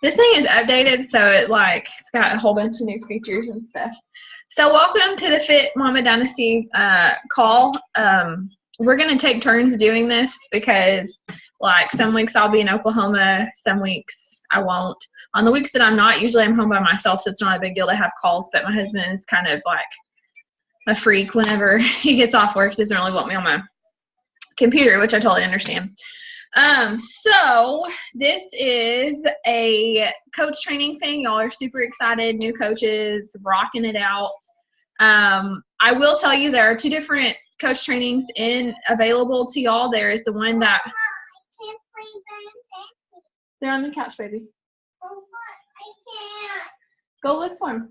This thing is updated, so it's got a whole bunch of new features and stuff. So welcome to the Fit Mama Dynasty call. We're going to take turns doing this because some weeks I'll be in Oklahoma, some weeks I won't. On the weeks that I'm not, usually I'm home by myself, so it's not a big deal to have calls, but my husband is kind of like a freak whenever he gets off work. He doesn't really want me on my computer, which I totally understand. So this is a coach training thing. Y'all are super excited, new coaches, rocking it out. I will tell you there are two different coach trainings available to y'all. There is the one that they're on the couch, baby. Go look for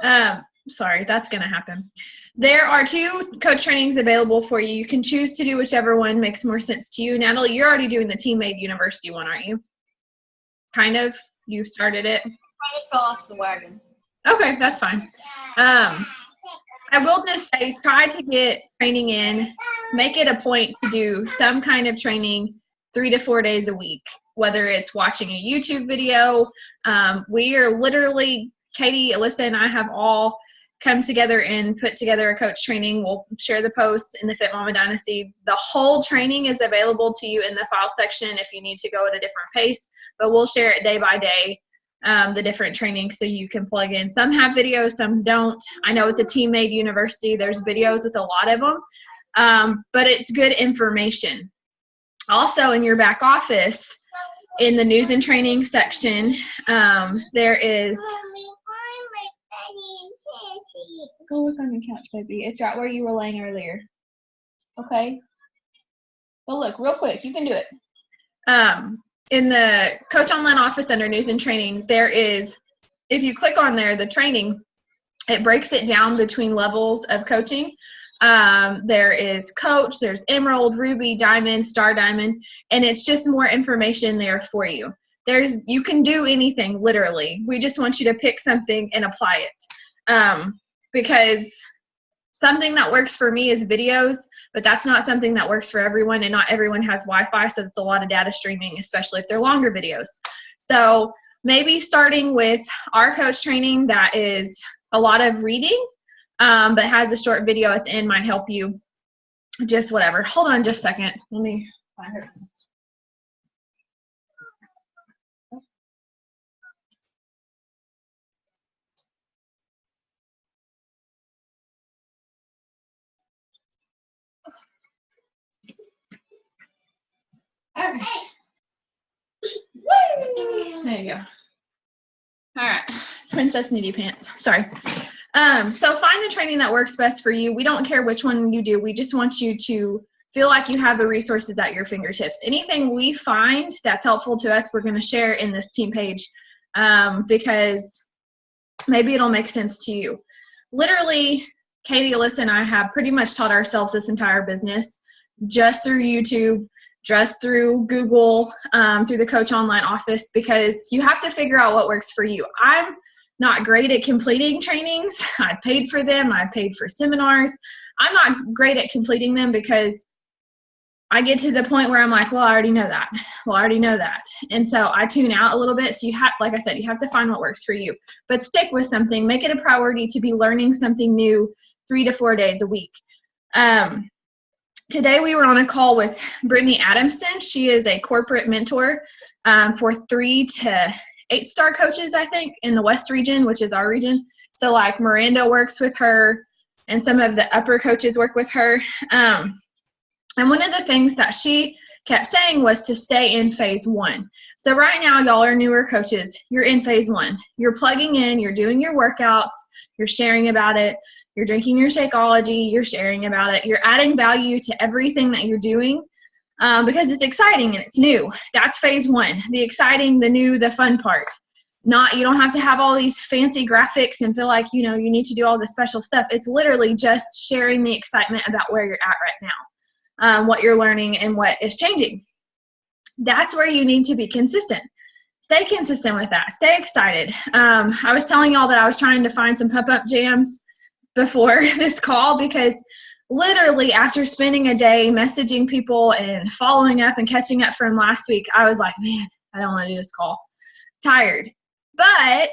them. Sorry, that's going to happen. There are two coach trainings available for you. You can choose to do whichever one makes more sense to you. Natalie, you're already doing the team-made university one, aren't you? Kind of. You started it. I fell off the wagon. Okay, that's fine. I will just say try to get training in. Make it a point to do some kind of training 3 to 4 days a week, whether it's watching a YouTube video. We are literally, Katie, Alyssa, and I have all come together and put together a coach training. We'll share the post in the Fit Mama Dynasty. The whole training is available to you in the file section if you need to go at a different pace, but we'll share it day by day, the different trainings so you can plug in. Some have videos, some don't. I know with the Team-Made University, there's videos with a lot of them, but it's good information. Also in your back office, in the news and training section, there is go look on your couch, baby. It's right where you were laying earlier. Okay? Go look real quick. You can do it. In the Coach Online office under News and Training, there is, if you click on there, the training, it breaks it down between levels of coaching. There is Coach, there's Emerald, Ruby, Diamond, Star Diamond, and it's just more information there for you. You can do anything, literally. We just want you to pick something and apply it. Because something that works for me is videos, but that's not something that works for everyone, and not everyone has Wi-Fi, so it's a lot of data streaming, especially if they're longer videos. So maybe starting with our coach training that is a lot of reading, but has a short video at the end might help you. Just whatever. Hold on just a second. Let me find her. Okay. There you go. All right. Princess Nudie Pants. Sorry. So find the training that works best for you. We don't care which one you do. We just want you to feel like you have the resources at your fingertips. Anything we find that's helpful to us, we're going to share in this team page because maybe it'll make sense to you. Literally, Katie, Alyssa, and I have pretty much taught ourselves this entire business just through YouTube, just through Google, through the Coach Online office, because you have to figure out what works for you. I'm not great at completing trainings. I paid for them. I paid for seminars. I'm not great at completing them because I get to the point where I'm like, well, I already know that. Well, I already know that. And so I tune out a little bit. So you have, like I said, you have to find what works for you. But stick with something. Make it a priority to be learning something new 3 to 4 days a week. Today we were on a call with Brittany Adamson. She is a corporate mentor for 3 to 8-star coaches, I think, in the West region, which is our region. So like Miranda works with her and some of the upper coaches work with her. And one of the things that she kept saying was to stay in phase 1. So right now, y'all are newer coaches. You're in phase 1. You're plugging in. You're doing your workouts. You're sharing about it. You're drinking your Shakeology. You're sharing about it. You're adding value to everything that you're doing because it's exciting and it's new. That's phase 1. The exciting, the new, the fun part. You don't have to have all these fancy graphics and feel like, you need to do all this special stuff. It's literally just sharing the excitement about where you're at right now, what you're learning and what is changing. That's where you need to be consistent. Stay consistent with that. Stay excited. I was telling y'all that I was trying to find some pump-up jams before this call because literally after spending a day messaging people and following up and catching up from last week, I was like, man, I don't want to do this call. Tired. But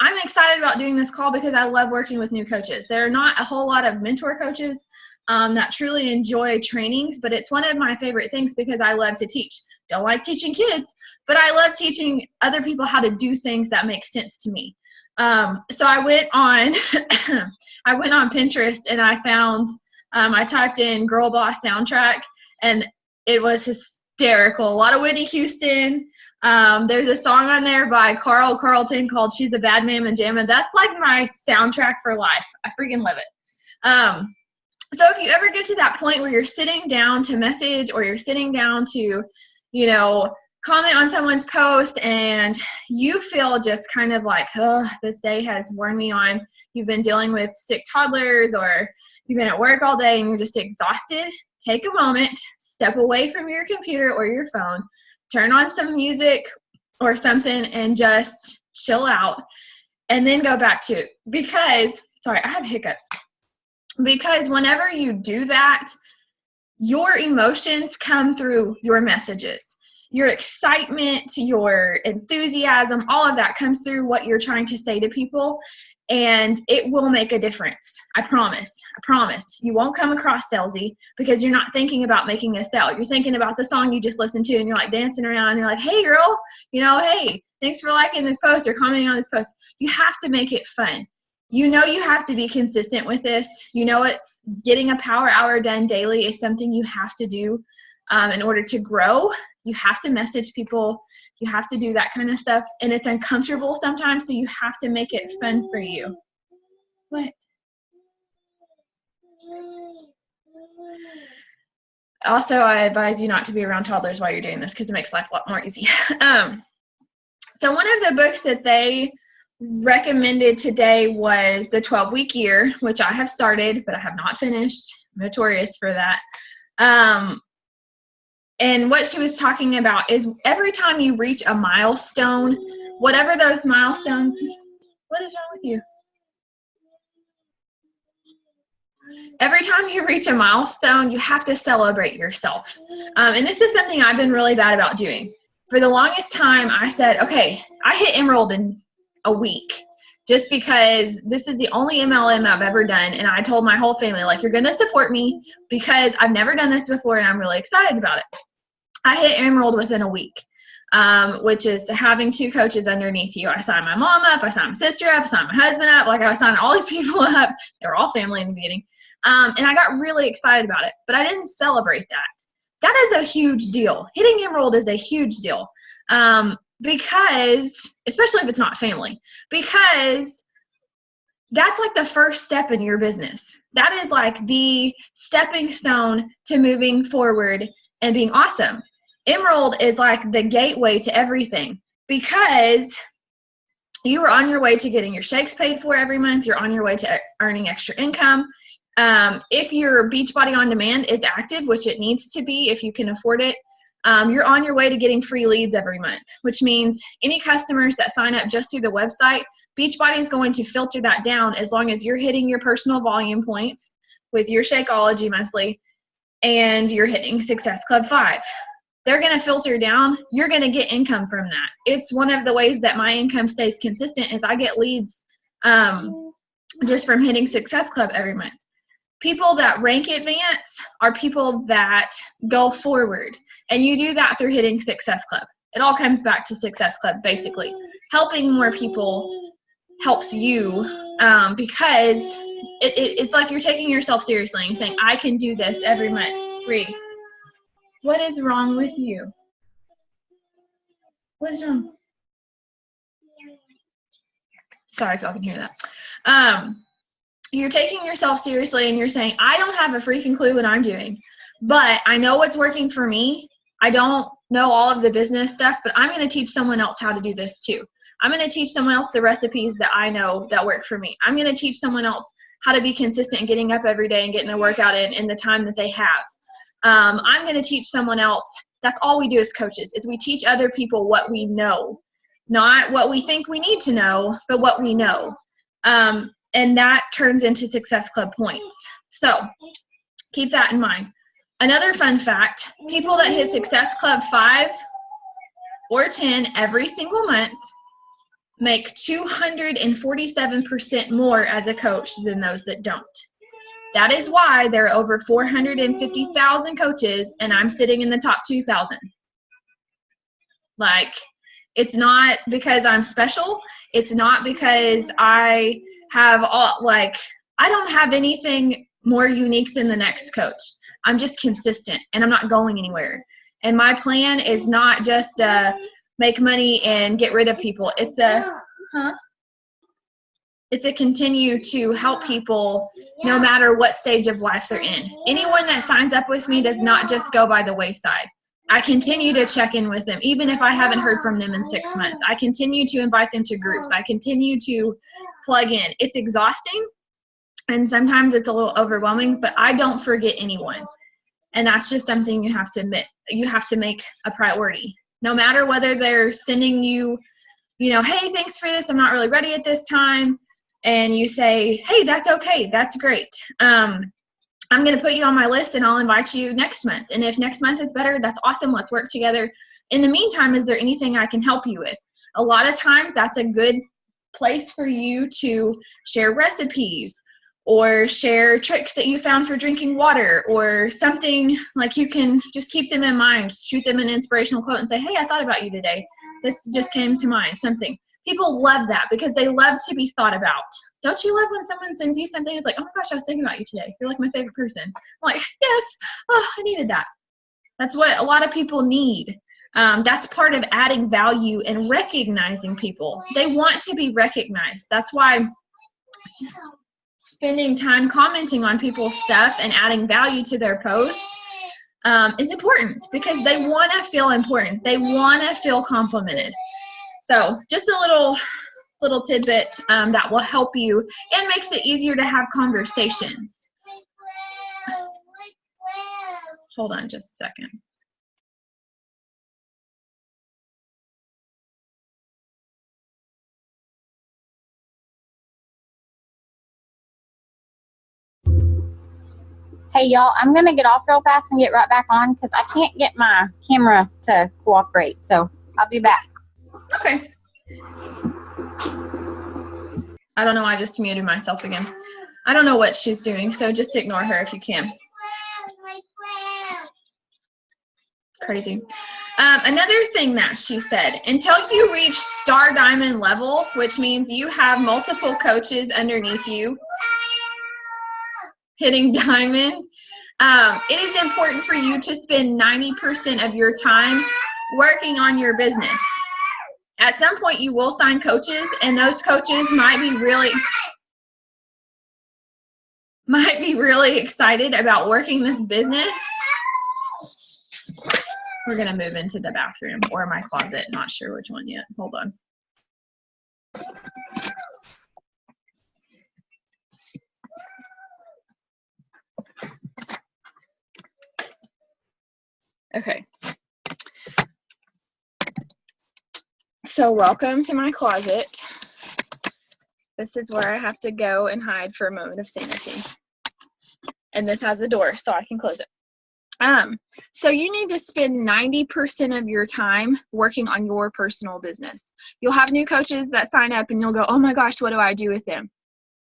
I'm excited about doing this call because I love working with new coaches. There are not a whole lot of mentor coaches that truly enjoy trainings, but it's one of my favorite things because I love to teach. Don't like teaching kids, but I love teaching other people how to do things that make sense to me. So I went on I went on Pinterest and I found I typed in girl boss soundtrack and it was hysterical. A lot of Whitney Houston. There's a song on there by Carl Carlton called She's a Bad Mama Jamma. That's like my soundtrack for life. I freaking love it. So if you ever get to that point where you're sitting down to message or you're sitting down to, comment on someone's post and you feel just kind of like, oh, this day has worn me on. You've been dealing with sick toddlers or you've been at work all day and you're just exhausted, take a moment, step away from your computer or your phone, turn on some music or something and just chill out and then go back to it. Because, sorry, I have hiccups. Because whenever you do that, your emotions come through your messages. Your excitement, your enthusiasm, all of that comes through what you're trying to say to people, and it will make a difference. I promise. I promise. You won't come across salesy because you're not thinking about making a sale. You're thinking about the song you just listened to, and you're like dancing around, and you're like, hey, girl, hey, thanks for liking this post or commenting on this post. You have to make it fun. You have to be consistent with this. It's getting a power hour done daily is something you have to do in order to grow. You have to message people. You have to do that kind of stuff. And it's uncomfortable sometimes, so you have to make it fun for you. What? Also, I advise you not to be around toddlers while you're doing this because it makes life a lot more easy. So one of the books that they recommended today was The 12-Week Year, which I have started, but I have not finished. I'm notorious for that. And what she was talking about is every time you reach a milestone, whatever those milestones, what is wrong with you? Every time you reach a milestone, you have to celebrate yourself. And this is something I've been really bad about doing. For the longest time, I said, okay, I hit Emerald in a week just because this is the only MLM I've ever done. And I told my whole family, like, you're going to support me because I've never done this before and I'm really excited about it. I hit Emerald within a week, which is having 2 coaches underneath you. I signed my mom up, I signed my sister up, I signed my husband up, like I was signing all these people up. They were all family in the beginning. And I got really excited about it, but I didn't celebrate that. That is a huge deal. Hitting Emerald is a huge deal. Because, especially if it's not family, because that's like the first step in your business. That is like the stepping stone to moving forward and being awesome. Emerald is like the gateway to everything because you are on your way to getting your shakes paid for every month. You're on your way to earning extra income. If your Beachbody On Demand is active, which it needs to be if you can afford it, you're on your way to getting free leads every month, which means any customers that sign up just through the website, Beachbody is going to filter that down as long as you're hitting your personal volume points with your Shakeology monthly and you're hitting Success Club 5. They're going to filter down. You're going to get income from that. It's one of the ways that my income stays consistent is I get leads just from hitting Success Club every month. People that rank advance are people that go forward, and you do that through hitting Success Club. It all comes back to Success Club, basically. Helping more people helps you because it's like you're taking yourself seriously and saying, I can do this every month. Reese, what is wrong with you? What is wrong? Sorry if y'all can hear that. You're taking yourself seriously and you're saying, I don't have a freaking clue what I'm doing, but I know what's working for me. I don't know all of the business stuff, but I'm going to teach someone else how to do this too. I'm going to teach someone else the recipes that I know that work for me. I'm going to teach someone else how to be consistent and getting up every day and getting a workout in the time that they have. I'm going to teach someone else. That's all we do as coaches is we teach other people what we know, not what we think we need to know, but what we know. And that turns into Success Club points. So keep that in mind. Another fun fact, people that hit Success Club 5, or 10 every single month make 247% more as a coach than those that don't. That is why there are over 450,000 coaches and I'm sitting in the top 2,000. Like, it's not because I'm special. It's not because I have I don't have anything more unique than the next coach. I'm just consistent and I'm not going anywhere. And my plan is not just make money and get rid of people. It's a continue to help people no matter what stage of life they're in. Anyone that signs up with me does not just go by the wayside. I continue to check in with them, even if I haven't heard from them in 6 months. I continue to invite them to groups. I continue to plug in. It's exhausting, and sometimes it's a little overwhelming, but I don't forget anyone. And that's just something you have to admit. You have to make a priority. No matter whether they're sending you, hey, thanks for this. I'm not really ready at this time. And you say, hey, that's okay. That's great. I'm going to put you on my list and I'll invite you next month. And if next month is better, that's awesome. Let's work together. In the meantime, is there anything I can help you with? A lot of times that's a good place for you to share recipes or share tricks that you found for drinking water or something. Like, you can just keep them in mind, shoot them an inspirational quote and say, hey, I thought about you today. This just came to mind, something. People love that because they love to be thought about. Don't you love when someone sends you something? It's like, oh my gosh, I was thinking about you today. You're like my favorite person. I'm like, yes, oh, I needed that. That's what a lot of people need. That's part of adding value and recognizing people. They want to be recognized. That's why spending time commenting on people's stuff and adding value to their posts is important because they want to feel important. They want to feel complimented. So just a little tidbit that will help you and makes it easier to have conversations. Hold on just a second. Hey, y'all, I'm going to get off real fast and get right back on because I can't get my camera to cooperate. So I'll be back. Okay. I don't know. I just muted myself again. I don't know what she's doing, so just ignore her if you can. Crazy. Another thing that she said, until you reach star diamond level, which means you have multiple coaches underneath you hitting diamond, it is important for you to spend 90% of your time working on your business. At some point, you will sign coaches, and those coaches might be really excited about working this business. We're going to move into the bathroom or my closet. Not sure which one yet. Hold on. Okay. So welcome to my closet. This is where I have to go and hide for a moment of sanity. And this has a door, so I can close it. So you need to spend 90% of your time working on your personal business. You'll have new coaches that sign up and you'll go, oh my gosh, what do I do with them?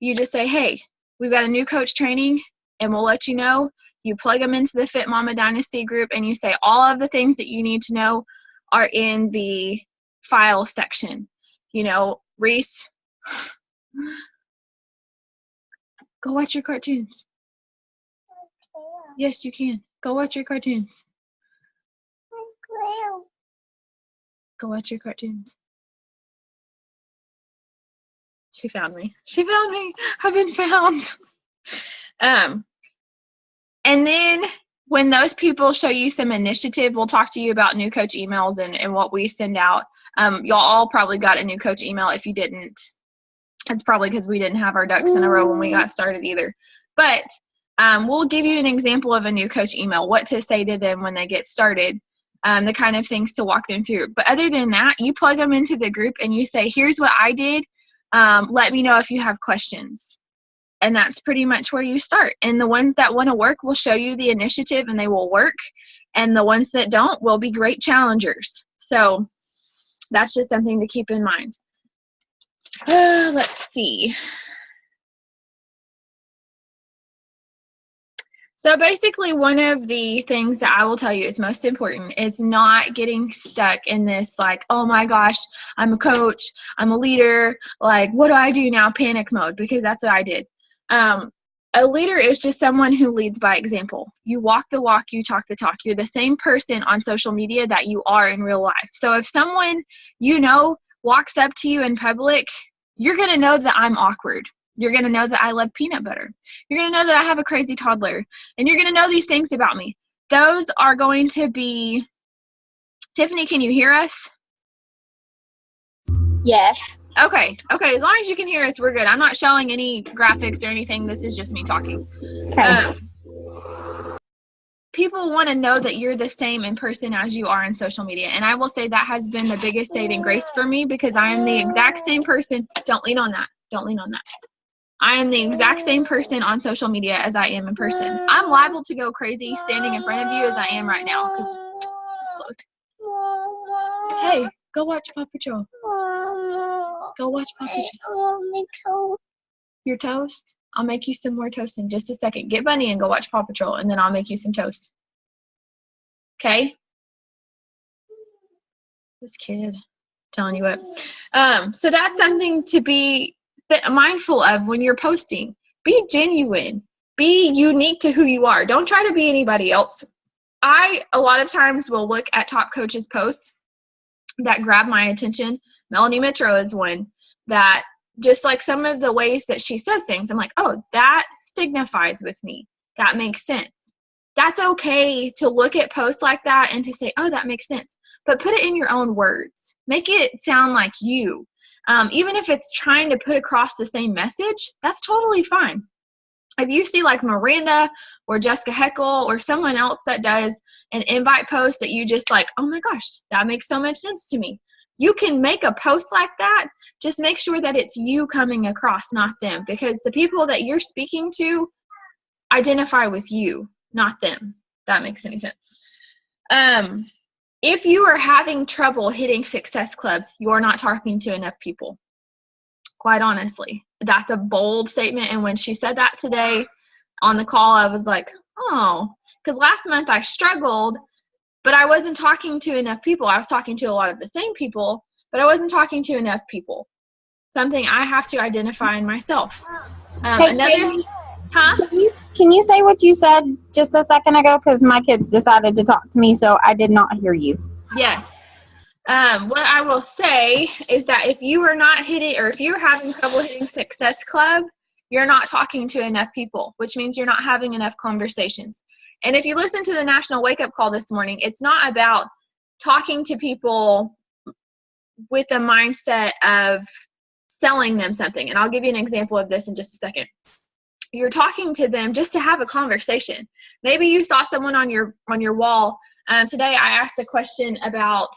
You just say, hey, we've got a new coach training and we'll let you know. You plug them into the Fit Mama Dynasty group and you say all of the things that you need to know are in the file section. You know, Reese, go watch your cartoons. Yes, you can. Go watch your cartoons. Go watch your cartoons. She found me. She found me. I've been found. And then when those people show you some initiative, we'll talk to you about new coach emails and what we send out. Y'all all probably got a new coach email. If you didn't, it's probably because we didn't have our ducks in a row when we got started either. But we'll give you an example of a new coach email, what to say to them when they get started, the kind of things to walk them through. But other than that, you plug them into the group and you say, here's what I did. Let me know if you have questions. And that's pretty much where you start. And the ones that want to work will show you the initiative and they will work. And the ones that don't will be great challengers. So that's just something to keep in mind. Let's see. So basically, one of the things that I will tell you is most important is not getting stuck in this, like, oh my gosh, I'm a coach, I'm a leader, like, what do I do now? Panic mode, because that's what I did. A leader is just someone who leads by example. You walk the walk, you talk the talk. You're the same person on social media that you are in real life. So if someone you know walks up to you in public, you're going to know that I'm awkward. You're going to know that I love peanut butter. You're going to know that I have a crazy toddler. And you're going to know these things about me. Those are going to be... Tiffany, can you hear us? Yes. Okay. As long as you can hear us, we're good. I'm not showing any graphics or anything. This is just me talking. Okay. People want to know that you're the same in person as you are on social media. And I will say that has been the biggest saving grace for me, because I am the exact same person. Don't lean on that. Don't lean on that. I am the exact same person on social media as I am in person. I'm liable to go crazy standing in front of you as I am right now, because it's close. Hey, go watch Paw Patrol. Go watch Paw Patrol. Your toast? I'll make you some more toast in just a second. Get Bunny and go watch Paw Patrol, and then I'll make you some toast. Okay? This kid. Telling you what. So that's something to be mindful of when you're posting. Be genuine. Be unique to who you are. Don't try to be anybody else. I, a lot of times, will look at top coaches' posts that grab my attention. Melanie Mitro is one that, just like some of the ways that she says things, I'm like, oh, that signifies with me. That makes sense. That's okay to look at posts like that and to say, oh, that makes sense. But put it in your own words. Make it sound like you. Even if it's trying to put across the same message, that's totally fine. If you see like Miranda or Jessica Heckel or someone else that does an invite post that you just like, oh my gosh, that makes so much sense to me. You can make a post like that. Just make sure that it's you coming across, not them. Because the people that you're speaking to identify with you, not them. If that makes any sense. If you are having trouble hitting Success Club, you're not talking to enough people. Quite honestly. That's a bold statement. And when she said that today on the call, I was like, oh, because last month I struggled, but I wasn't talking to enough people. I was talking to a lot of the same people, but I wasn't talking to enough people. Something I have to identify in myself. Hey, Katie, huh? Can you say what you said just a second ago? Because my kids decided to talk to me, so I did not hear you. Yes. What I will say is that if you are not hitting, or if you're having trouble hitting Success Club, you're not talking to enough people, which means you're not having enough conversations. And if you listen to the National Wake Up Call this morning, it's not about talking to people with a mindset of selling them something. And I'll give you an example of this in just a second. You're talking to them just to have a conversation. Maybe you saw someone on your wall. Today I asked a question about,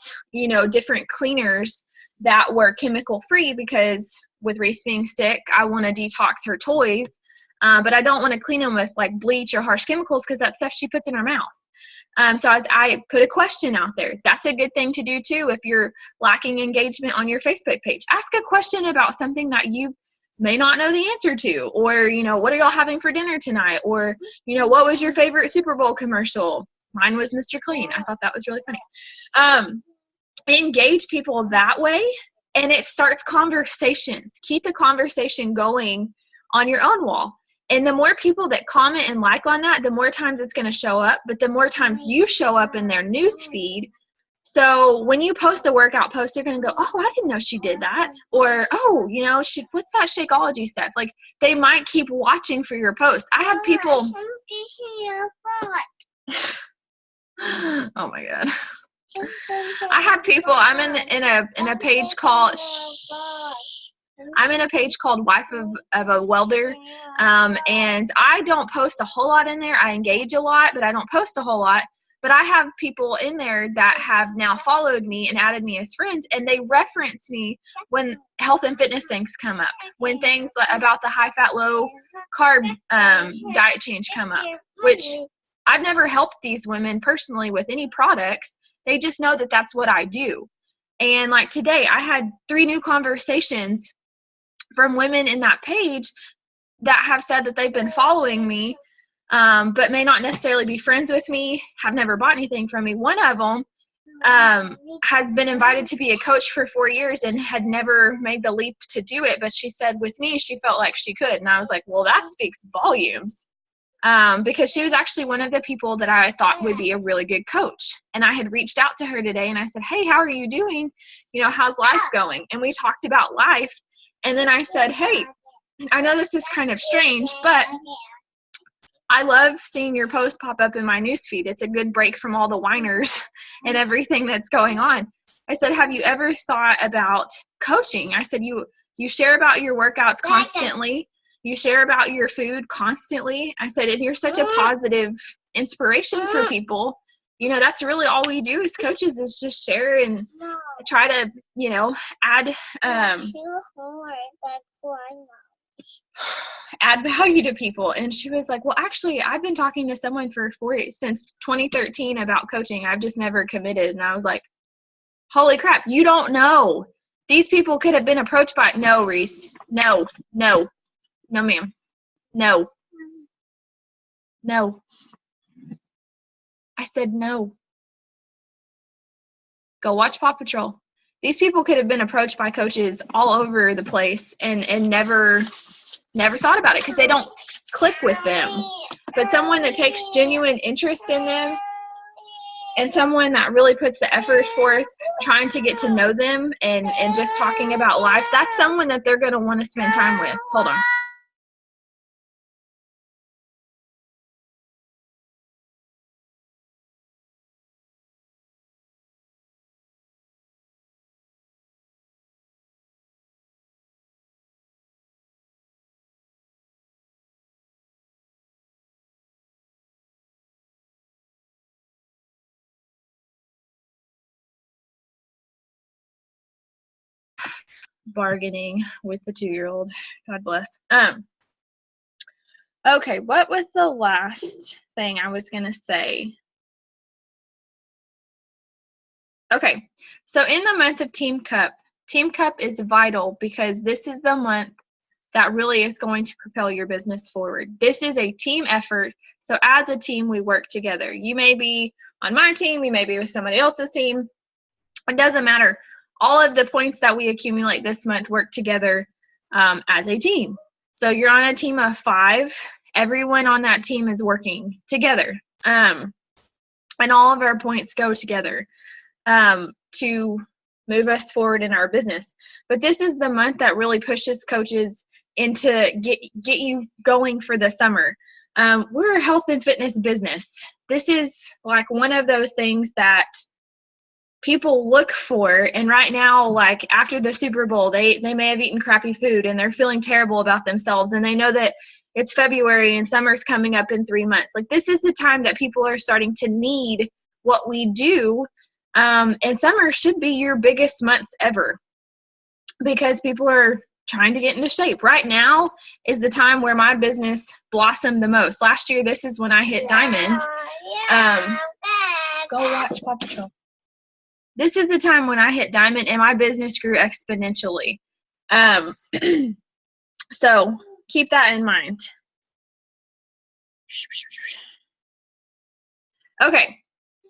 different cleaners that were chemical free, because with Reese being sick, I want to detox her toys, but I don't want to clean them with like bleach or harsh chemicals, because that's stuff she puts in her mouth. So I put a question out there. That's a good thing to do too if you're lacking engagement on your Facebook page. Ask a question about something that you may not know the answer to, or, what are y'all having for dinner tonight? Or, what was your favorite Super Bowl commercial? Mine was Mr. Clean. I thought that was really funny. Engage people that way, and it starts conversations. Keep the conversation going on your own wall. And the more people that comment and like on that, the more times it's going to show up, but the more times you show up in their news feed. So when you post a workout post, they're going to go, oh, I didn't know she did that. Or, oh, what's that Shakeology stuff? Like, they might keep watching for your post. I have people. Oh my God. I have people. I'm in a page called. I'm in a page called Wife of a Welder, and I don't post a whole lot in there. I engage a lot, but I don't post a whole lot. But I have people in there that have now followed me and added me as friends, and they reference me when health and fitness things come up, when things about the high-fat, low-carb diet change come up, which I've never helped these women personally with any products. They just know that that's what I do. And like today, I had 3 new conversations from women in that page that have said that they've been following me, but may not necessarily be friends with me, have never bought anything from me. One of them has been invited to be a coach for 4 years and had never made the leap to do it. But she said with me, she felt like she could. And I was like, well, that speaks volumes. Because she was actually one of the people that I thought would be a really good coach. And I had reached out to her today and I said, hey, how are you doing? You know, how's life going? And we talked about life. And then I said, hey, I know this is kind of strange, but I love seeing your post pop up in my newsfeed. It's a good break from all the whiners and everything that's going on. I said, have you ever thought about coaching? I said, you share about your workouts constantly. You share about your food constantly. I said, and you're such a positive inspiration for people. You know, that's really all we do as coaches is just share and try to, you know, add value to people. And she was like, well, actually, I've been talking to someone since 2013 about coaching. I've just never committed. And I was like, holy crap, you don't know. These people could have been approached by, no, Reese, no, ma'am. No. I said no. Go watch Paw Patrol. These people could have been approached by coaches all over the place and never thought about it because they don't click with them. But someone that takes genuine interest in them and someone that really puts the effort forth trying to get to know them and just talking about life, that's someone that they're going to want to spend time with. Hold on. Bargaining with the 2-year-old. God bless. Okay, what was the last thing I was going to say? Okay, so in the month of Team Cup is vital because this is the month that really is going to propel your business forward. This is a team effort, so as a team, we work together. You may be on my team, you may be with somebody else's team. It doesn't matter. All of the points that we accumulate this month work together as a team. So you're on a team of 5. Everyone on that team is working together. And all of our points go together to move us forward in our business. But this is the month that really pushes coaches into get you going for the summer. We're a health and fitness business. This is like one of those things that people look for. And right now, like after the Super Bowl, they may have eaten crappy food and they're feeling terrible about themselves. And they know that it's February and summer's coming up in 3 months. Like this is the time that people are starting to need what we do. And summer should be your biggest months ever because people are trying to get into shape. Right now is the time where my business blossomed the most. Last year, this is when I hit diamond. Go watch Paw Patrol. This is the time when I hit diamond and my business grew exponentially. So keep that in mind. Okay.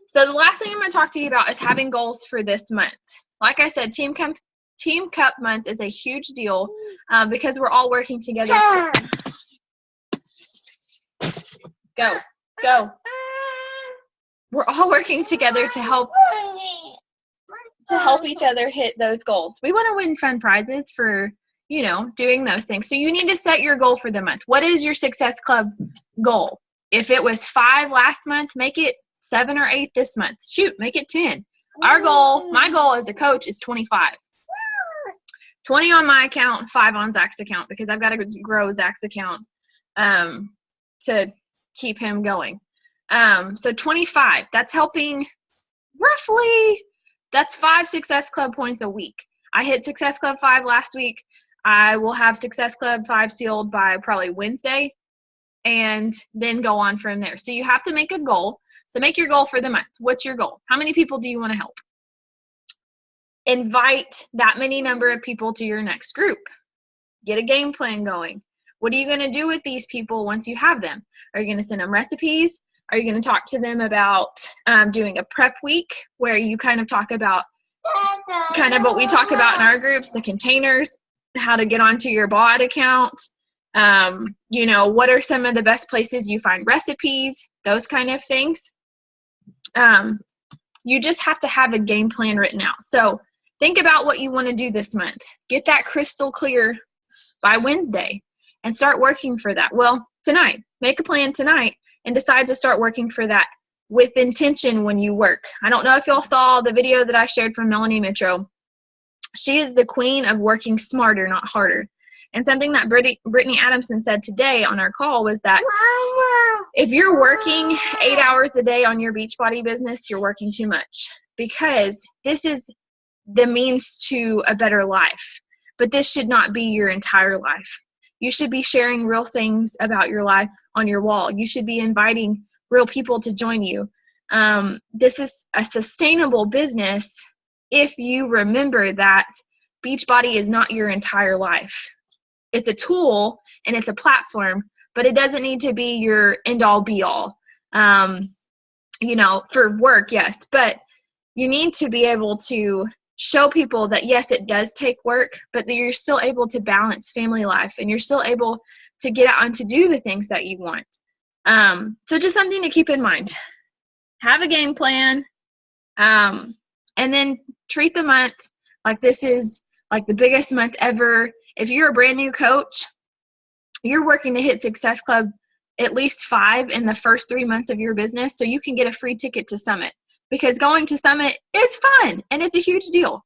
So the last thing I'm going to talk to you about is having goals for this month. Like I said, Team Cup month is a huge deal because we're all working together. Go. We're all working together to help each other hit those goals. We want to win fun prizes for, doing those things. So you need to set your goal for the month. What is your Success Club goal? If it was 5 last month, make it 7 or 8 this month. Shoot, make it 10. My goal as a coach is 25. 20 on my account, 5 on Zach's account because I've got to grow Zach's account to keep him going. So 25, that's helping roughly, that's 5 Success Club points a week. I hit Success Club 5 last week. I will have Success Club 5 sealed by probably Wednesday and then go on from there. So you have to make a goal. So make your goal for the month. What's your goal? How many people do you want to help? invite that many number of people to your next group. Get a game plan going. What are you going to do with these people once you have them? Are you going to send them recipes? Are you going to talk to them about doing a prep week where you kind of talk about kind of what we talk about in our groups, the containers, how to get onto your BOD account, you know, what are some of the best places you find recipes, those kind of things. You just have to have a game plan written out. So think about what you want to do this month. Get that crystal clear by Wednesday and start working for that. Well, tonight, make a plan tonight and decide to start working for that with intention when you work. I don't know if y'all saw the video that I shared from Melanie Mitro. She is the queen of working smarter, not harder. And something that Brittany Adamson said today on our call was that if you're working 8 hours a day on your Beachbody business, you're working too much, because this is the means to a better life. But this should not be your entire life. You should be sharing real things about your life on your wall. You should be inviting real people to join you. This is a sustainable business if you remember that Beachbody is not your entire life. It's a tool and it's a platform, but it doesn't need to be your end-all be-all. You know, for work, yes, but you need to be able to show people that, yes, it does take work, but that you're still able to balance family life and you're still able to get out and to do the things that you want. So just something to keep in mind. Have a game plan, and then treat the month like this is like the biggest month ever. If you're a brand new coach, you're working to hit Success Club at least 5 in the first 3 months of your business so you can get a free ticket to Summit, because going to Summit is fun and it's a huge deal.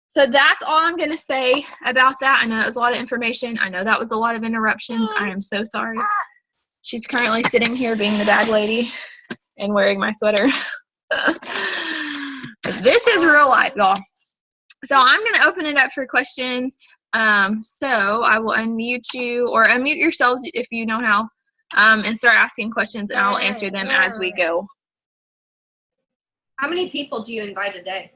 So that's all I'm going to say about that. I know that was a lot of information. I know that was a lot of interruptions. I am so sorry. She's currently sitting here being the bag lady and wearing my sweater. This is real life, y'all. So I'm going to open it up for questions. So I will unmute you, or unmute yourselves if you know how, and start asking questions, and I'll answer them as we go. How many people do you invite a day?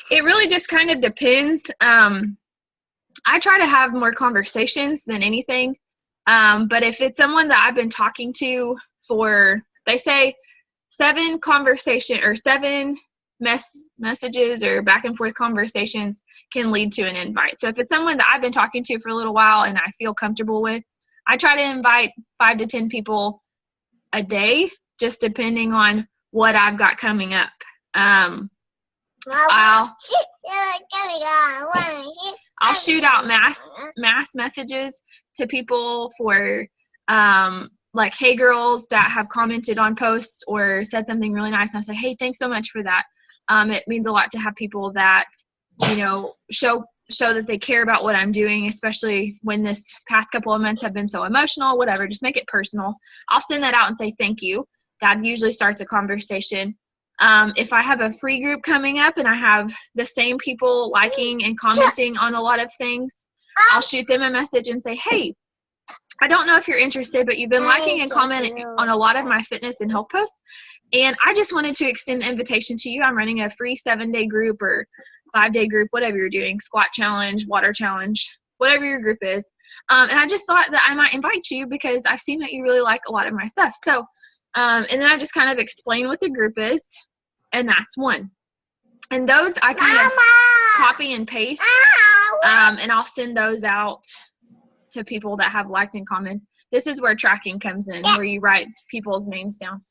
It really just kind of depends. I try to have more conversations than anything. But if it's someone that I've been talking to for, they say 7 messages or back and forth conversations can lead to an invite. So if it's someone that I've been talking to for a little while and I feel comfortable with, I try to invite 5 to 10 people a day, just depending on what I've got coming up. I'll shoot out mass messages to people for like, hey girls that have commented on posts or said something really nice, and I'll say, hey, thanks so much for that. It means a lot to have people that, you know, show that they care about what I'm doing, especially when this past couple of months have been so emotional, whatever. Just make it personal. I'll send that out and say thank you. That usually starts a conversation. If I have a free group coming up and I have the same people liking and commenting on a lot of things, I'll shoot them a message and say, hey, I don't know if you're interested, but you've been liking and commenting on a lot of my fitness and health posts, and I just wanted to extend the invitation to you. I'm running a free 7-day group or 5-day group, whatever you're doing, squat challenge, water challenge, whatever your group is. And I just thought that I might invite you because I've seen that you really like a lot of my stuff. So, and then I just kind of explain what the group is, and that's one. And those I kind of copy and paste, and I'll send those out to people that have liked and commented. This is where tracking comes in, where you write people's names down.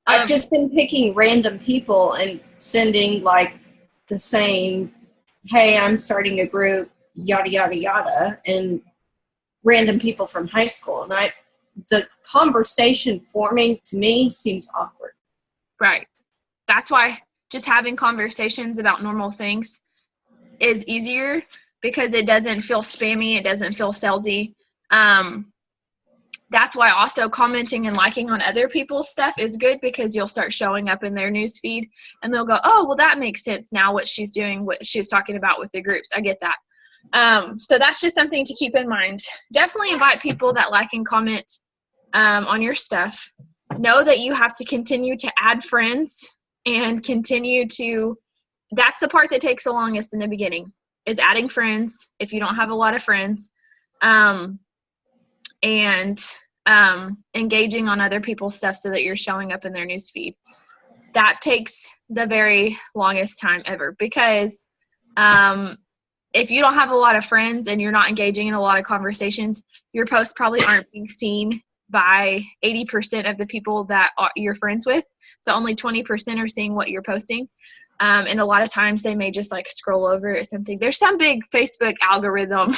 I've just been picking random people and sending like the same, hey, I'm starting a group, yada, yada, yada, and random people from high school. And the conversation forming to me seems awkward. Right. That's why just having conversations about normal things is easier, because it doesn't feel spammy. It doesn't feel salesy. That's why also commenting and liking on other people's stuff is good, because you'll start showing up in their news feed and they'll go, oh, well, that makes sense now, what she's doing, what she was talking about with the groups. I get that. So that's just something to keep in mind. Definitely invite people that like and comment on your stuff. Know that you have to continue to add friends and continue to that's the part that takes the longest in the beginning, is adding friends if you don't have a lot of friends, and engaging on other people's stuff so that you're showing up in their news feed. That takes the very longest time ever, because if you don't have a lot of friends and you're not engaging in a lot of conversations, your posts probably aren't being seen by 80% of the people that you're friends with. So only 20% are seeing what you're posting. And a lot of times they may just like scroll over or something. There's some big Facebook algorithm.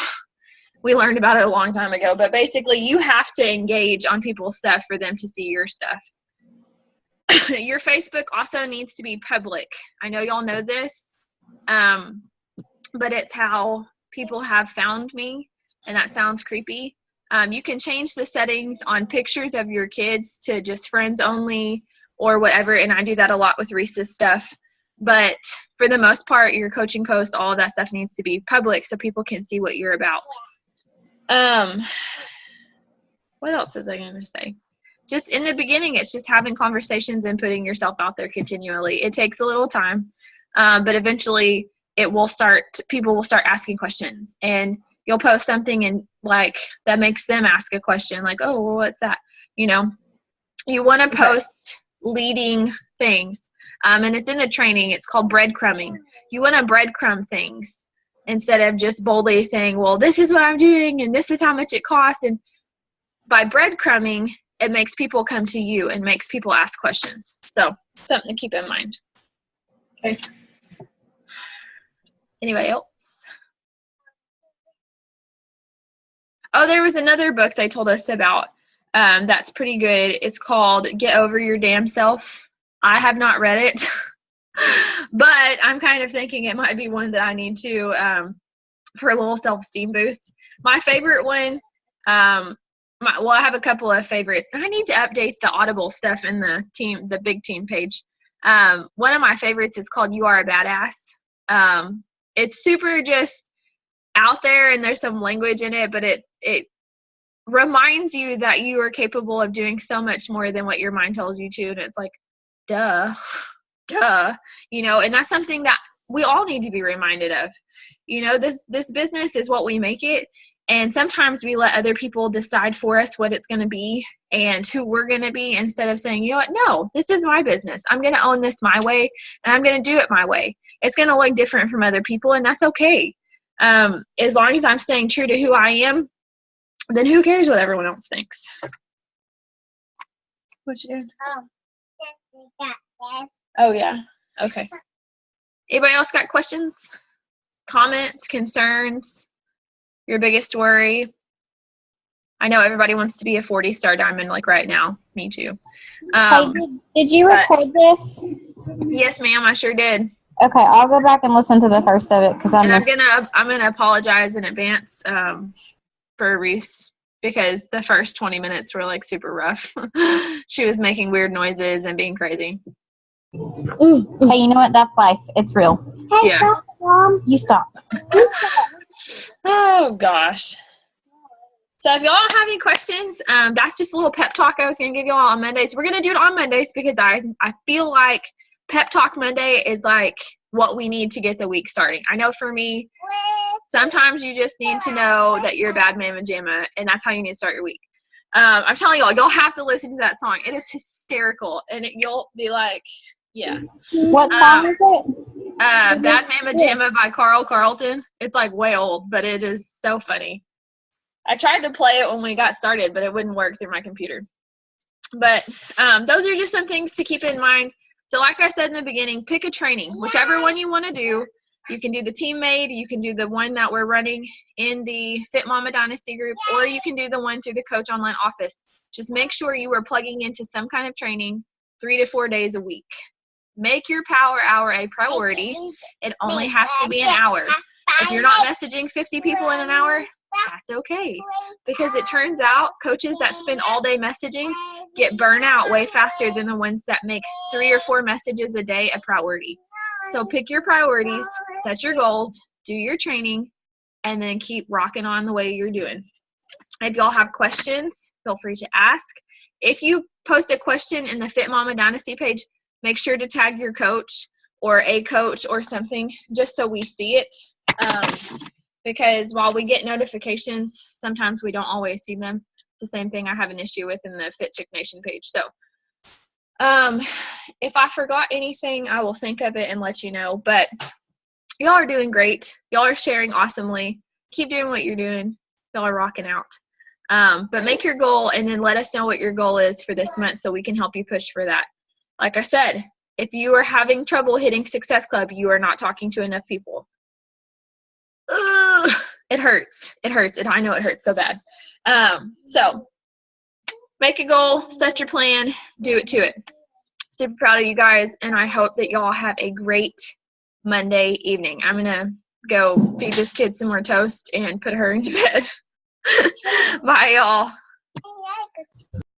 We learned about it a long time ago, but basically you have to engage on people's stuff for them to see your stuff. Your Facebook also needs to be public. I know y'all know this, but it's how people have found me, and that sounds creepy. You can change the settings on pictures of your kids to just friends only or whatever, and I do that a lot with Reese's stuff. But for the most part, your coaching posts, all of that stuff needs to be public so people can see what you're about. What else was I going to say? Just in the beginning, it's just having conversations and putting yourself out there continually. It takes a little time, but eventually people will start asking questions, and you'll post something and like that makes them ask a question like, oh, well, what's that? You know, you want to post leading things. And it's in the training. It's called breadcrumbing. You want to breadcrumb things instead of just boldly saying, well, this is what I'm doing and this is how much it costs. And by breadcrumbing, it makes people come to you and makes people ask questions. So something to keep in mind. Okay. Anybody else? Oh, there was another book they told us about that's pretty good. It's called Get Over Your Damn Self. I have not read it, but I'm kind of thinking it might be one that I need to for a little self-esteem boost. My favorite one, I have a couple of favorites. I need to update the Audible stuff in the big team page. One of my favorites is called You Are a Badass. It's super just out there and there's some language in it, but it reminds you that you are capable of doing so much more than what your mind tells you to. And it's like, duh, you know, and that's something that we all need to be reminded of. You know, this business is what we make it. And sometimes we let other people decide for us what it's going to be and who we're going to be, instead of saying, you know what, no, this is my business. I'm going to own this my way, and I'm going to do it my way. It's going to look different from other people, and that's okay. As long as I'm staying true to who I am, then who cares what everyone else thinks? What you doing? Oh, yeah. Okay. Anybody else got questions, comments, concerns? Your biggest worry? I know everybody wants to be a 40-star diamond like right now. Me too. Hey, did you record this? Yes, ma'am. I sure did. Okay, I'll go back and listen to the first of it because I'm gonna apologize in advance for Reese, because the first 20 minutes were like super rough. She was making weird noises and being crazy. Hey, you know what? That's life. It's real. Hey, yeah. Stop, Mom. You stop. Oh gosh. So if y'all don't have any questions, that's just a little pep talk I was going to give y'all on Mondays. We're going to do it on Mondays because I feel like Pep Talk Monday is like what we need to get the week starting. I know for me, sometimes you just need to know that you're a bad mama jamma, and that's how you need to start your week. I'm telling y'all, you'll have to listen to that song. It is hysterical, and you'll be like, yeah. What song is it? Bad Mama Jamma by Carl Carlton. It's like way old, but it is so funny. I tried to play it when we got started, but it wouldn't work through my computer. But those are just some things to keep in mind. So like I said in the beginning, pick a training. Whichever one you want to do. You can do the team made, you can do the one that we're running in the Fit Mama Dynasty group, or you can do the one through the Coach Online office. Just make sure you are plugging into some kind of training 3 to 4 days a week. Make your power hour a priority. It only has to be an hour. If you're not messaging 50 people in an hour, that's okay. Because it turns out coaches that spend all day messaging get burnout way faster than the ones that make 3 or 4 messages a day a priority. So pick your priorities, set your goals, do your training, and then keep rocking on the way you're doing. If y'all have questions, feel free to ask. If you post a question in the Fit Mama Dynasty page, make sure to tag your coach. or a coach or something, just so we see it. Because while we get notifications, sometimes we don't always see them. It's the same thing I have an issue with in the Fit Chick Nation page. So if I forgot anything, I will think of it and let you know. But y'all are doing great. Y'all are sharing awesomely. Keep doing what you're doing. Y'all are rocking out. But make your goal and then let us know what your goal is for this month so we can help you push for that. Like I said, if you are having trouble hitting Success Club, you are not talking to enough people. Ugh, it hurts. It hurts. I know it hurts so bad. So make a goal, set your plan, do it to it. Super proud of you guys, and I hope that y'all have a great Monday evening. I'm going to go feed this kid some more toast and put her into bed. Bye, y'all.